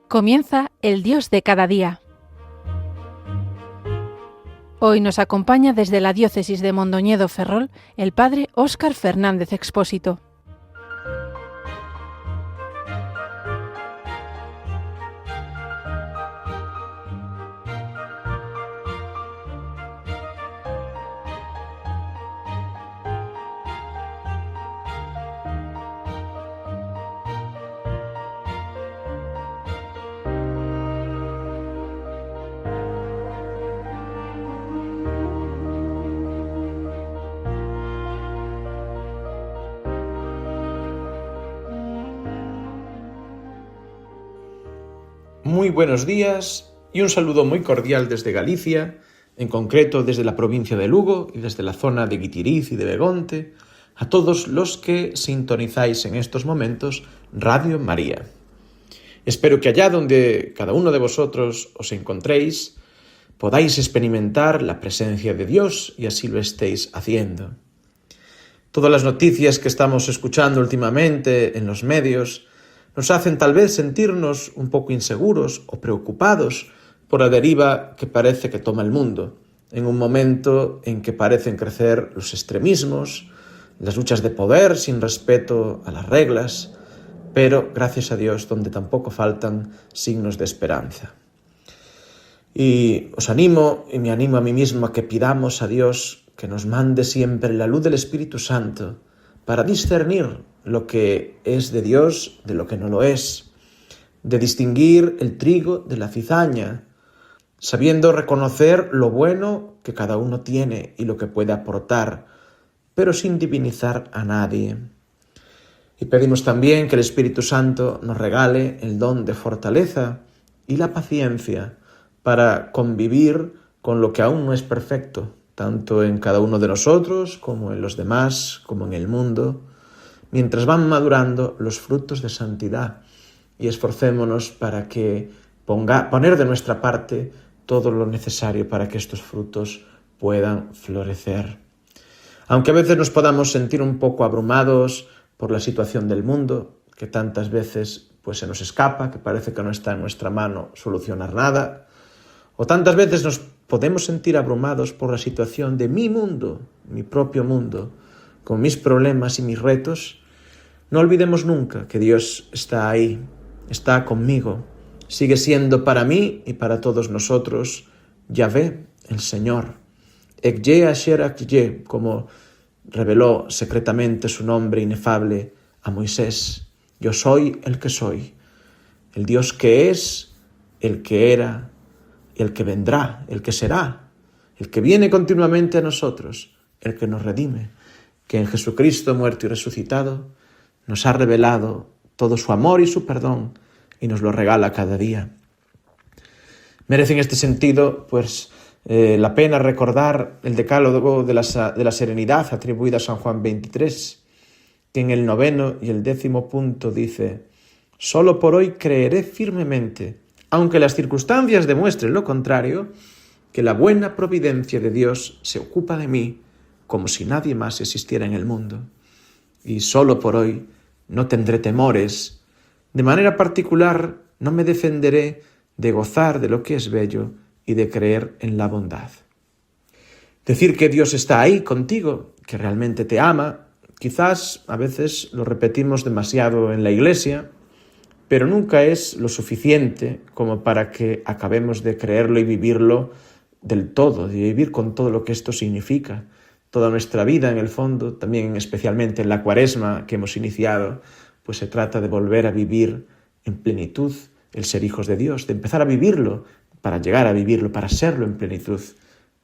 Comienza el Dios de cada día. Hoy nos acompaña desde la diócesis de Mondoñedo Ferrol el padre Óscar Fernández Expósito. Muy buenos días y un saludo muy cordial desde Galicia, en concreto desde la provincia de Lugo y desde la zona de Guitiriz y de Begonte, a todos los que sintonizáis en estos momentos Radio María. Espero que allá donde cada uno de vosotros os encontréis, podáis experimentar la presencia de Dios y así lo estéis haciendo. Todas las noticias que estamos escuchando últimamente en los medios nos hacen tal vez sentirnos un poco inseguros o preocupados por la deriva que parece que toma el mundo, en un momento en que parecen crecer los extremismos, las luchas de poder sin respeto a las reglas, pero gracias a Dios donde tampoco faltan signos de esperanza. Y os animo, y me animo a mí mismo, a que pidamos a Dios que nos mande siempre la luz del Espíritu Santo para discernir lo que es de Dios de lo que no lo es, de distinguir el trigo de la cizaña, sabiendo reconocer lo bueno que cada uno tiene y lo que puede aportar, pero sin divinizar a nadie. Y pedimos también que el Espíritu Santo nos regale el don de fortaleza y la paciencia para convivir con lo que aún no es perfecto, tanto en cada uno de nosotros como en los demás, como en el mundo, mientras van madurando los frutos de santidad, y esforcémonos para que poner de nuestra parte todo lo necesario para que estos frutos puedan florecer. Aunque a veces nos podamos sentir un poco abrumados por la situación del mundo, que tantas veces se nos escapa, que parece que no está en nuestra mano solucionar nada, o tantas veces nos podemos sentir abrumados por la situación de mi mundo, mi propio mundo, con mis problemas y mis retos, no olvidemos nunca que Dios está ahí, está conmigo, sigue siendo para mí y para todos nosotros Yahvé, el Señor. Ekye Asher Akye, como reveló secretamente su nombre inefable a Moisés. Yo soy el que soy, el Dios que es, el que era, el que vendrá, el que será, el que viene continuamente a nosotros, el que nos redime, que en Jesucristo muerto y resucitado nos ha revelado todo su amor y su perdón y nos lo regala cada día. Merece en este sentido la pena recordar el decálogo de la serenidad atribuida a San Juan 23, que en el 9º y el 10º punto dice: «Solo por hoy creeré firmemente, aunque las circunstancias demuestren lo contrario, que la buena providencia de Dios se ocupa de mí como si nadie más existiera en el mundo. Y solo por hoy no tendré temores. De manera particular no me defenderé de gozar de lo que es bello y de creer en la bondad». Decir que Dios está ahí contigo, que realmente te ama, quizás a veces lo repetimos demasiado en la iglesia, pero nunca es lo suficiente como para que acabemos de creerlo y vivirlo del todo, de vivir con todo lo que esto significa. Toda nuestra vida, en el fondo, también especialmente en la Cuaresma que hemos iniciado, se trata de volver a vivir en plenitud el ser hijos de Dios, de empezar a vivirlo, para llegar a vivirlo, para serlo en plenitud.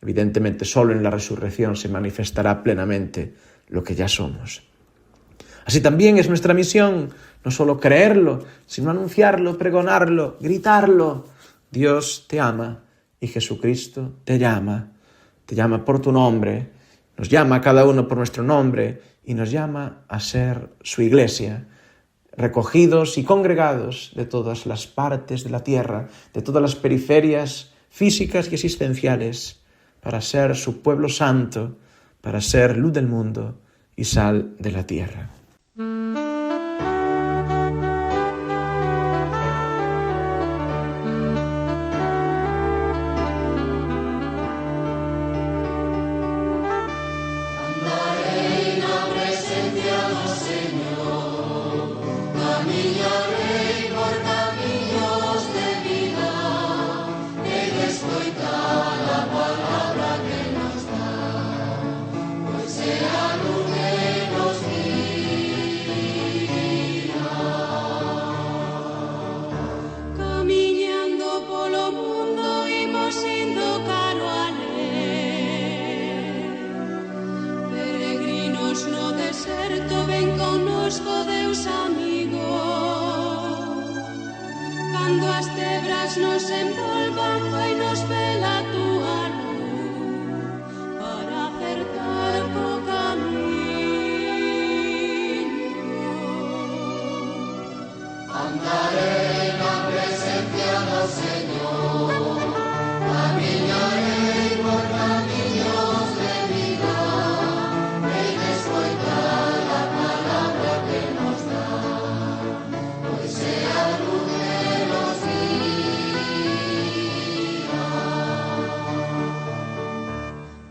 Evidentemente, solo en la resurrección se manifestará plenamente lo que ya somos. Así también es nuestra misión, no solo creerlo, sino anunciarlo, pregonarlo, gritarlo. Dios te ama y Jesucristo te llama por tu nombre, nos llama a cada uno por nuestro nombre y nos llama a ser su iglesia, recogidos y congregados de todas las partes de la tierra, de todas las periferias físicas y existenciales, para ser su pueblo santo, para ser luz del mundo y sal de la tierra. connosco, Deus amigo. Cando as tebras nos envolvan, fai-nos vela a túa luz, para acertar co camiño. Andarei na presencia do Señor, caminharei por camiños de vida, hei de escoitar a palabra que nos dá, pois é a luz que nos guía.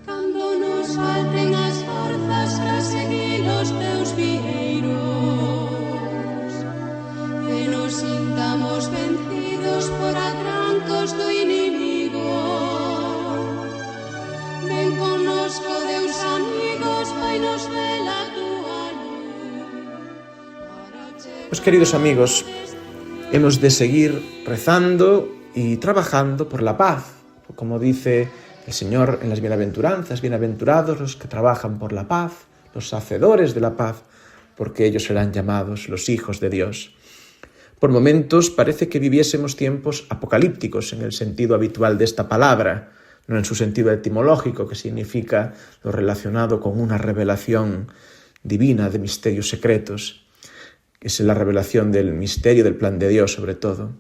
Cando nos falten as forzas para seguir os teus vieiros, que nos sintamos vencidos por atrancos do inimigo. Ven connosco, Deus amigos, fai-nos vela a túa luz. Pues queridos amigos, hemos de seguir rezando y trabajando por la paz, como dice el Señor en las bienaventuranzas: bienaventurados los que trabajan por la paz, los hacedores de la paz, porque ellos serán llamados los hijos de Dios. Por momentos parece que viviésemos tiempos apocalípticos en el sentido habitual de esta palabra, no en su sentido etimológico, que significa lo relacionado con una revelación divina de misterios secretos, que es la revelación del misterio del plan de Dios sobre todo.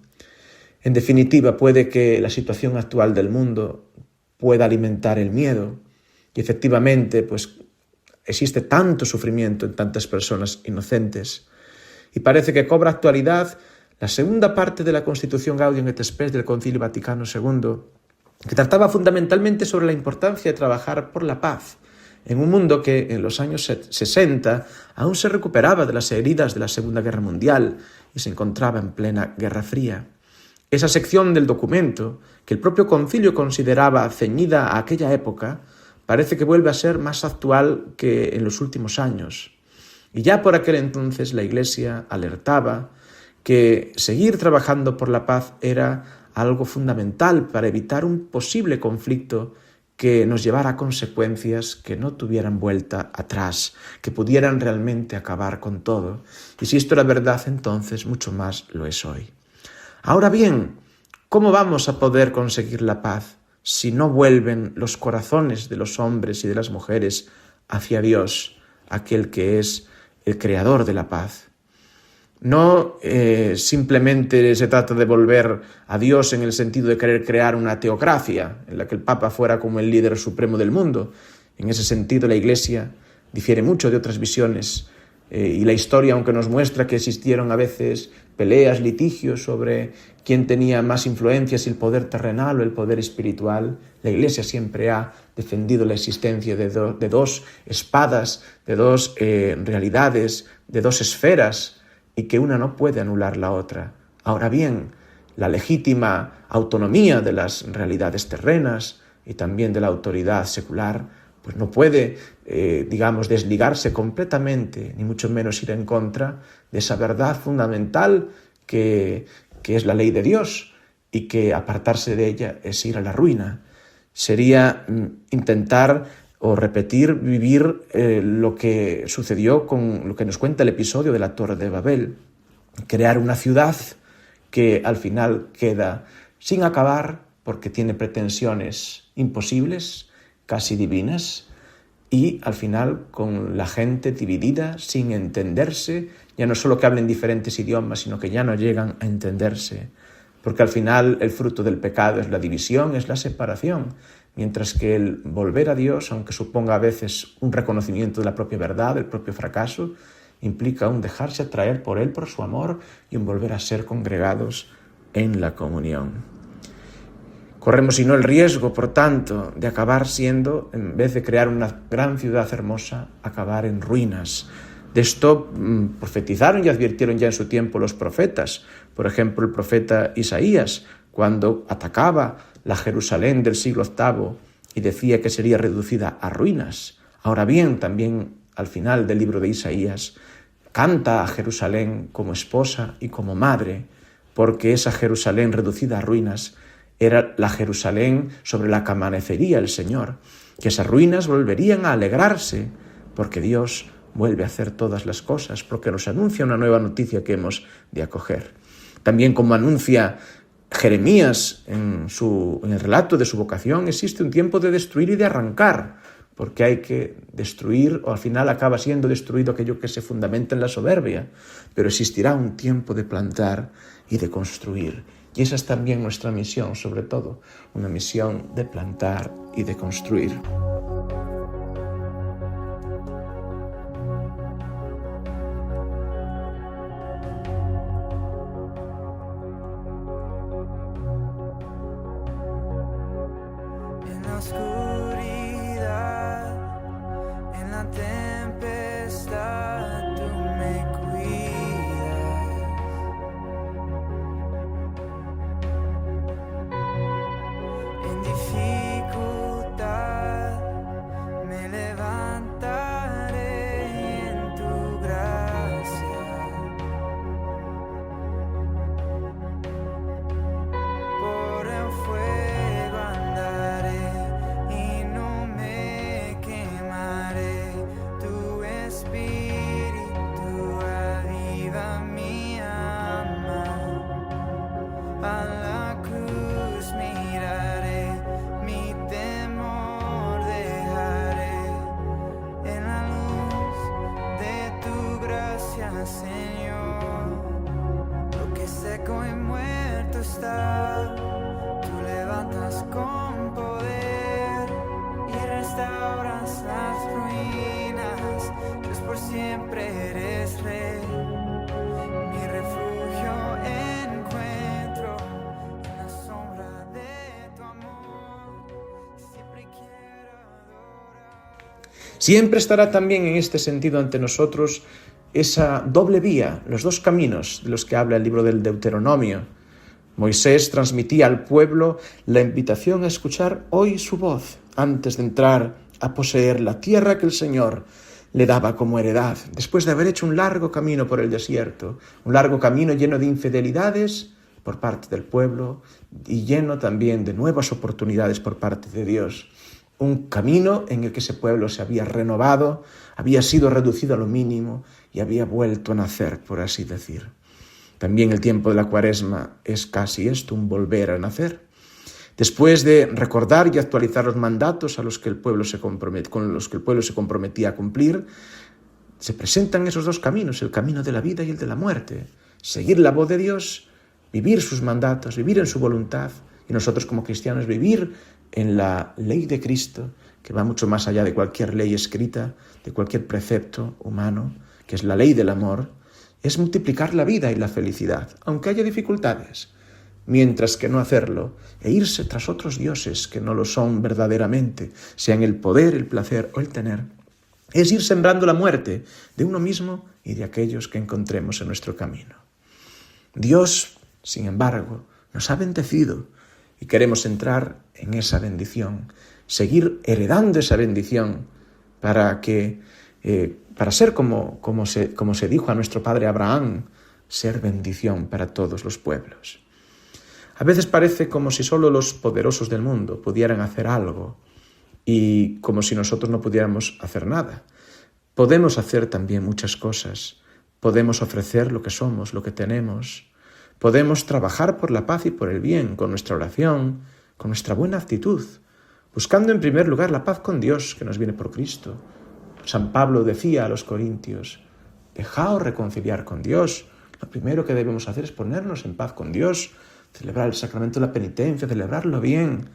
En definitiva, puede que la situación actual del mundo pueda alimentar el miedo, y efectivamente, pues existe tanto sufrimiento en tantas personas inocentes, y parece que cobra actualidad la segunda parte de la Constitución Gaudium et Spes del Concilio Vaticano II, que trataba fundamentalmente sobre la importancia de trabajar por la paz, en un mundo que en los años 60 aún se recuperaba de las heridas de la Segunda Guerra Mundial y se encontraba en plena Guerra Fría. Esa sección del documento, que el propio concilio consideraba ceñida a aquella época, parece que vuelve a ser más actual que en los últimos años. Y ya por aquel entonces la Iglesia alertaba que seguir trabajando por la paz era algo fundamental para evitar un posible conflicto que nos llevara a consecuencias que no tuvieran vuelta atrás, que pudieran realmente acabar con todo. Y si esto era verdad entonces, mucho más lo es hoy. Ahora bien, ¿cómo vamos a poder conseguir la paz si no vuelven los corazones de los hombres y de las mujeres hacia Dios, aquel que es el creador de la paz? No simplemente se trata de volver a Dios en el sentido de querer crear una teocracia en la que el Papa fuera como el líder supremo del mundo. En ese sentido, la Iglesia difiere mucho de otras visiones y la historia, aunque nos muestra que existieron a veces peleas, litigios sobre quién tenía más influencia, si el poder terrenal o el poder espiritual, la Iglesia siempre ha defendido la existencia de dos espadas, de dos realidades, de dos esferas, y que una no puede anular la otra. Ahora bien, la legítima autonomía de las realidades terrenas y también de la autoridad secular, pues no puede, desligarse completamente, ni mucho menos ir en contra de esa verdad fundamental que es la ley de Dios, y que apartarse de ella es ir a la ruina. Sería intentar o repetir, vivir lo que sucedió con lo que nos cuenta el episodio de la Torre de Babel. Crear una ciudad que al final queda sin acabar porque tiene pretensiones imposibles, casi divinas, y al final con la gente dividida, sin entenderse, ya no solo que hablen diferentes idiomas, sino que ya no llegan a entenderse, porque al final el fruto del pecado es la división, es la separación, mientras que el volver a Dios, aunque suponga a veces un reconocimiento de la propia verdad, del propio fracaso, implica un dejarse atraer por Él, por su amor, y un volver a ser congregados en la comunión. Corremos, si no, el riesgo, por tanto, de acabar siendo, en vez de crear una gran ciudad hermosa, acabar en ruinas. De esto profetizaron y advirtieron ya en su tiempo los profetas. Por ejemplo, el profeta Isaías, cuando atacaba la Jerusalén del siglo VIII y decía que sería reducida a ruinas. Ahora bien, también al final del libro de Isaías, canta a Jerusalén como esposa y como madre, porque esa Jerusalén reducida a ruinas era la Jerusalén sobre la que amanecería el Señor, que esas ruinas volverían a alegrarse, porque Dios vuelve a hacer todas las cosas, porque nos anuncia una nueva noticia que hemos de acoger. También, como anuncia Jeremías en el relato de su vocación, existe un tiempo de destruir y de arrancar, porque hay que destruir, o al final acaba siendo destruido aquello que se fundamenta en la soberbia, pero existirá un tiempo de plantar y de construir. Y esa es también nuestra misión, sobre todo, una misión de plantar y de construir. En la oscuridad, en la tempestad, tú me cuidas. En dificultad me levantaré en tu gracia. Por el fuego andaré y no me quemaré. Tu espíritu aviva mi alma. A la cruz miraré, mi temor dejaré. En la luz de tu gracia, Señor, lo que seco y muerto está, tú levantas con poder y restauras las ruinas. Dios, por siempre eres rey, mi refugio encuentro en la sombra de tu amor. Siempre quiero adorar. Siempre estará también en este sentido ante nosotros esa doble vía, los dos caminos de los que habla el libro del Deuteronomio. Moisés transmitía al pueblo la invitación a escuchar hoy su voz antes de entrar a poseer la tierra que el Señor le daba como heredad, después de haber hecho un largo camino por el desierto, un largo camino lleno de infidelidades por parte del pueblo y lleno también de nuevas oportunidades por parte de Dios. Un camino en el que ese pueblo se había renovado, había sido reducido a lo mínimo y había vuelto a nacer, por así decir. También el tiempo de la Cuaresma es casi esto, un volver a nacer. Después de recordar y actualizar los mandatos con los que el pueblo se comprometía a cumplir, se presentan esos dos caminos, el camino de la vida y el de la muerte. Seguir la voz de Dios, vivir sus mandatos, vivir en su voluntad, y nosotros como cristianos vivir en la ley de Cristo, que va mucho más allá de cualquier ley escrita, de cualquier precepto humano, que es la ley del amor, es multiplicar la vida y la felicidad, aunque haya dificultades, mientras que no hacerlo e irse tras otros dioses que no lo son verdaderamente, sean el poder, el placer o el tener, es ir sembrando la muerte de uno mismo y de aquellos que encontremos en nuestro camino. Dios, sin embargo, nos ha bendecido y queremos entrar en esa bendición, seguir heredando esa bendición para ser como se dijo a nuestro padre Abraham, ser bendición para todos los pueblos. A veces parece como si solo los poderosos del mundo pudieran hacer algo y como si nosotros no pudiéramos hacer nada. Podemos hacer también muchas cosas, podemos ofrecer lo que somos, lo que tenemos, podemos trabajar por la paz y por el bien, con nuestra oración, con nuestra buena actitud, buscando en primer lugar la paz con Dios que nos viene por Cristo. San Pablo decía a los corintios, dejaos reconciliar con Dios. Lo primero que debemos hacer es ponernos en paz con Dios, celebrar el sacramento de la penitencia, celebrarlo bien.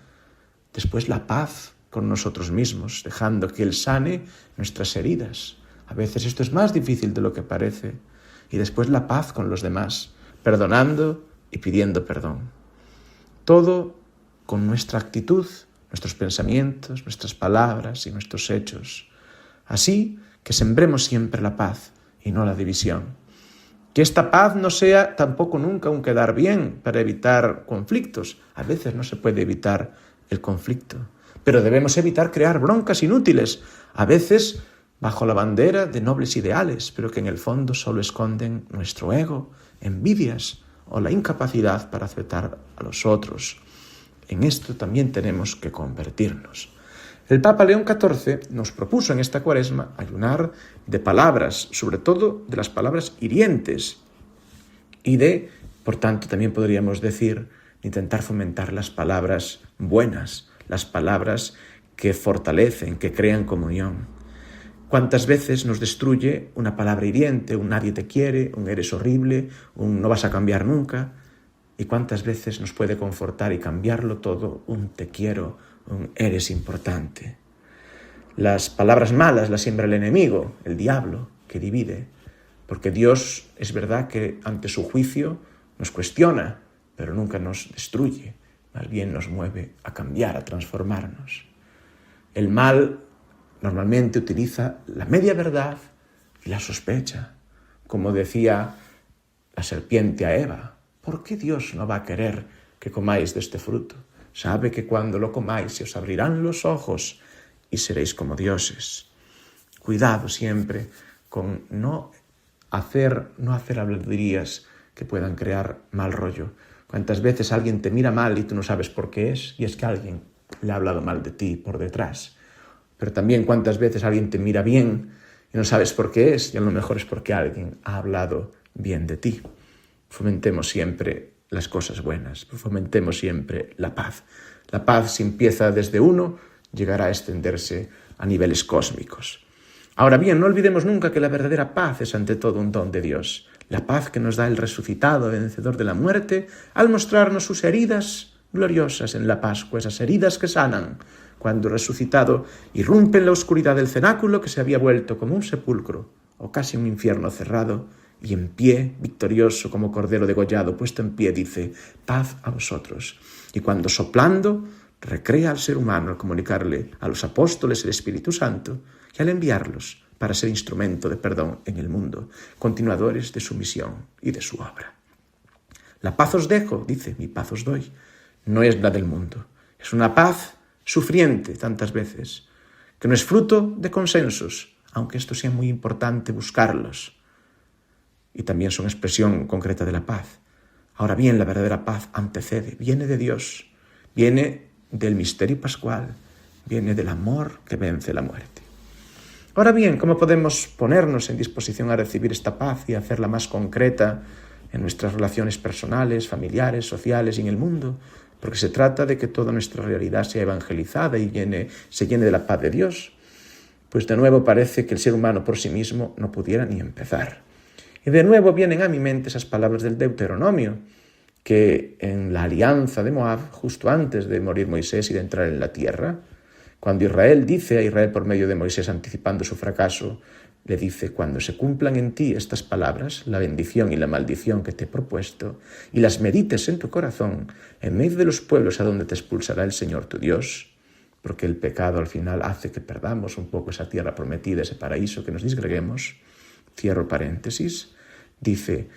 Después la paz con nosotros mismos, dejando que Él sane nuestras heridas. A veces esto es más difícil de lo que parece. Y después la paz con los demás, perdonando y pidiendo perdón. Todo con nuestra actitud, nuestros pensamientos, nuestras palabras y nuestros hechos. Así que sembremos siempre la paz y no la división. Que esta paz no sea tampoco nunca un quedar bien para evitar conflictos. A veces no se puede evitar el conflicto, pero debemos evitar crear broncas inútiles, a veces bajo la bandera de nobles ideales, pero que en el fondo solo esconden nuestro ego, envidias o la incapacidad para aceptar a los otros. En esto también tenemos que convertirnos. El Papa León XIV nos propuso en esta Cuaresma ayunar de palabras, sobre todo de las palabras hirientes, y por tanto, también podríamos decir, intentar fomentar las palabras buenas, las palabras que fortalecen, que crean comunión. ¿Cuántas veces nos destruye una palabra hiriente, un nadie te quiere, un eres horrible, un no vas a cambiar nunca? ¿Y cuántas veces nos puede confortar y cambiarlo todo un te quiero, un eres importante? Las palabras malas las siembra el enemigo, el diablo, que divide, porque Dios es verdad que ante su juicio nos cuestiona, pero nunca nos destruye, más bien nos mueve a cambiar, a transformarnos. El mal normalmente utiliza la media verdad y la sospecha, como decía la serpiente a Eva. ¿Por qué Dios no va a querer que comáis de este fruto? Sabe que cuando lo comáis se os abrirán los ojos y seréis como dioses. Cuidado siempre con no hacer habladurías que puedan crear mal rollo. ¿Cuántas veces alguien te mira mal y tú no sabes por qué es? Y es que alguien le ha hablado mal de ti por detrás. Pero también cuántas veces alguien te mira bien y no sabes por qué es, y a lo mejor es porque alguien ha hablado bien de ti. Fomentemos siempre las cosas buenas, fomentemos siempre la paz. La paz, si empieza desde uno, llegará a extenderse a niveles cósmicos. Ahora bien, no olvidemos nunca que la verdadera paz es ante todo un don de Dios. La paz que nos da el resucitado, vencedor de la muerte, al mostrarnos sus heridas gloriosas en la Pascua, esas heridas que sanan, cuando resucitado irrumpe en la oscuridad del cenáculo que se había vuelto como un sepulcro o casi un infierno cerrado, y en pie, victorioso como cordero degollado, puesto en pie, dice: paz a vosotros. Y cuando soplando recrea al ser humano al comunicarle a los apóstoles el Espíritu Santo y al enviarlos para ser instrumento de perdón en el mundo, continuadores de su misión y de su obra. La paz os dejo, dice, mi paz os doy. No es la del mundo. Es una paz sufriente tantas veces, que no es fruto de consensos, aunque esto sea muy importante buscarlos. Y también son expresión concreta de la paz. Ahora bien, la verdadera paz antecede, viene de Dios, viene del misterio pascual, viene del amor que vence la muerte. Ahora bien, ¿cómo podemos ponernos en disposición a recibir esta paz y hacerla más concreta en nuestras relaciones personales, familiares, sociales y en el mundo? Porque se trata de que toda nuestra realidad sea evangelizada y se llene de la paz de Dios. Pues de nuevo parece que el ser humano por sí mismo no pudiera ni empezar. Y de nuevo vienen a mi mente esas palabras del Deuteronomio, que en la alianza de Moab, justo antes de morir Moisés y de entrar en la tierra, cuando Israel dice a Israel por medio de Moisés, anticipando su fracaso, le dice: cuando se cumplan en ti estas palabras, la bendición y la maldición que te he propuesto, y las medites en tu corazón, en medio de los pueblos a donde te expulsará el Señor tu Dios, porque el pecado al final hace que perdamos un poco esa tierra prometida, ese paraíso, que nos disgreguemos. Cierro paréntesis. Dice: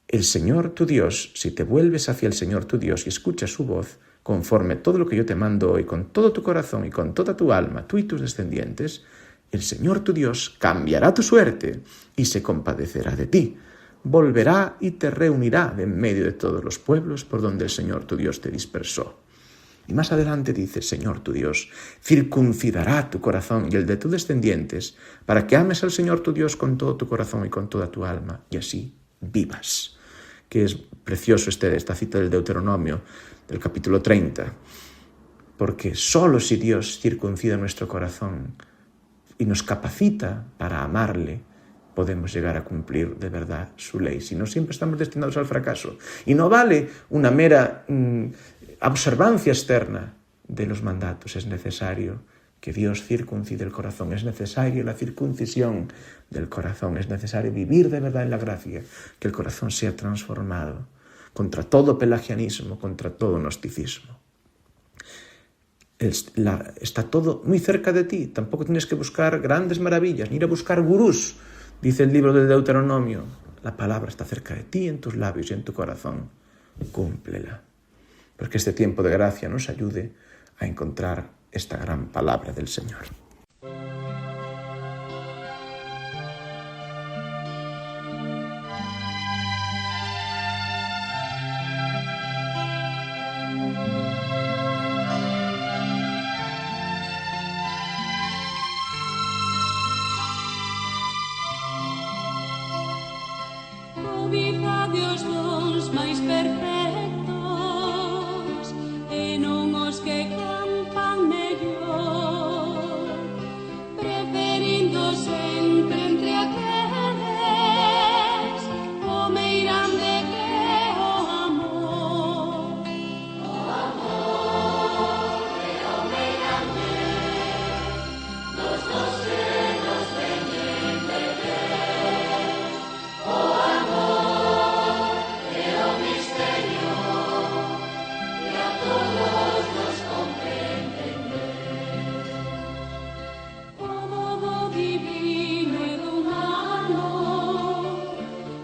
el Señor tu Dios, si te vuelves hacia el Señor tu Dios y escuchas su voz, conforme todo lo que yo te mando hoy, con todo tu corazón y con toda tu alma, tú y tus descendientes, el Señor tu Dios cambiará tu suerte y se compadecerá de ti. Volverá y te reunirá de en medio de todos los pueblos por donde el Señor tu Dios te dispersó. Y más adelante dice: Señor tu Dios circuncidará tu corazón y el de tus descendientes, para que ames al Señor tu Dios con todo tu corazón y con toda tu alma, y así vivas. Que es precioso esta cita del Deuteronomio, del capítulo 30, porque solo si Dios circuncida nuestro corazón y nos capacita para amarle, podemos llegar a cumplir de verdad su ley. Si no, siempre estamos destinados al fracaso. Y no vale una mera observancia externa de los mandatos. Es necesario que Dios circuncide el corazón. Es necesario la circuncisión del corazón. Es necesario vivir de verdad en la gracia, que el corazón sea transformado contra todo pelagianismo, contra todo gnosticismo. Está todo muy cerca de ti. Tampoco tienes que buscar grandes maravillas, ni ir a buscar gurús. Dice el libro del Deuteronomio: la palabra está cerca de ti, en tus labios y en tu corazón. Cúmplela. Porque este tiempo de gracia nos ayude a encontrar esta gran palabra del Señor. Dizade os dons máis perfectos e non os que campan mellor, preferindo sempre entre aqueles o meirande que o amor. Todo do divino e do humano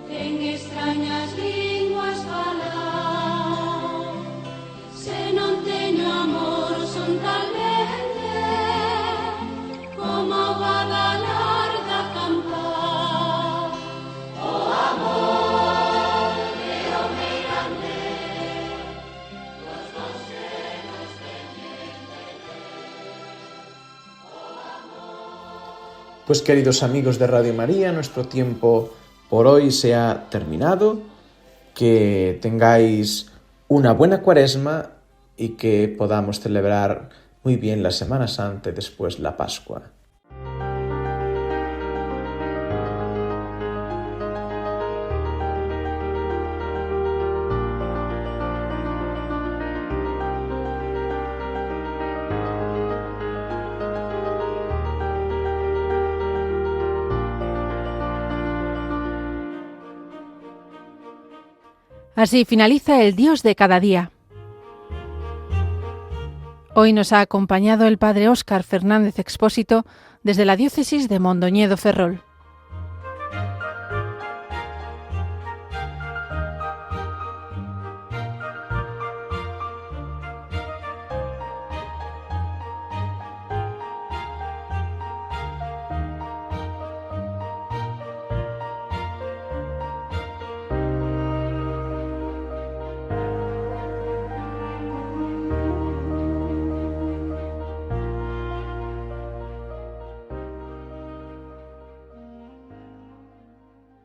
en extrañas linguas falar. Se non teño amor son talmente como a badalar da campar. O amor é o meirande dos dous senos Pues queridos amigos de Radio María, nuestro tiempo por hoy se ha terminado. Que tengáis una buena Cuaresma y que podamos celebrar muy bien la Semana Santa y después la Pascua. Así finaliza el Dios de cada día. Hoy nos ha acompañado el padre Óscar Fernández Expósito desde la diócesis de Mondoñedo Ferrol.